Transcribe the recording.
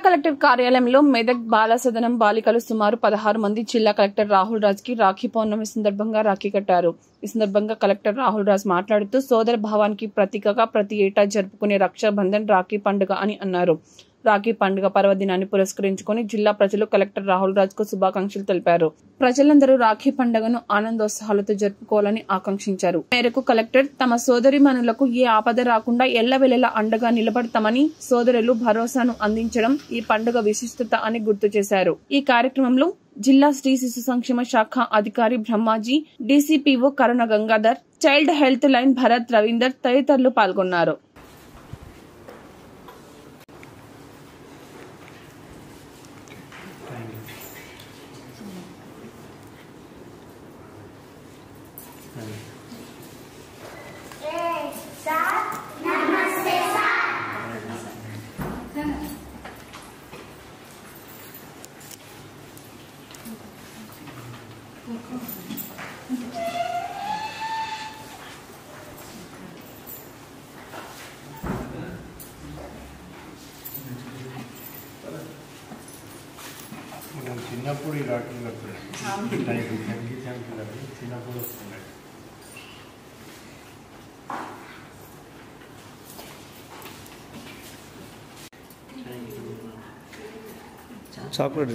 Collector కార్యాలయంలో మెదక్ బాల సదనం బాలికలు సుమారు 16 మంది జిల్లా కలెక్టర్ రాహుల్ రాజ్ కి రాఖీ పౌర్ణమి సందర్భంగా రాఖీ కట్టారు. ఈ సందర్భంగా కలెక్టర్ రాహుల్ రాజ్ మాట్లాడుతూ సోదర భావానికి ప్రతీకగా ప్రతి ఏటా జరుపుకునే రక్షాబంధన్ రాఖీ పండుగ అని అన్నారు. రాఖీ పండుగ పర్వదినాన్ని పురస్కరించుకుని జిల్లా ప్రజలు కలెక్టర్ రాహుల్ రాజ్ కు శుభాకాంక్షలు తెలిపారు. ప్రజలందరూ రాఖీ పండుగను ఆనందోత్సాహాలతో జరుపుకోవాలని ఆకాంక్షించారు. మేరకు కలెక్టర్ తమ సోదరీమణులకు ఏ ఆపద రాకుండా ఎల్లవెల్లలా అండగా నిలబడతామని సోదరులు భరోసాను అందించడం ఈ పండుగ విశిష్టత అని గుర్తు చేశారు. ఈ కార్యక్రమంలో జిల్లా స్త్రీ శిశు సంక్షేమ శాఖ అధికారి Brahmaji, DCPO Karuna Gangadhar, child health line Bharat Ravinder తదితరులు పాల్గొన్నారు. చిన్నప్పుడు ఈ రాఖీ కట్టారు చిన్నప్పుడు వస్తున్నాయి. చాక్లెట్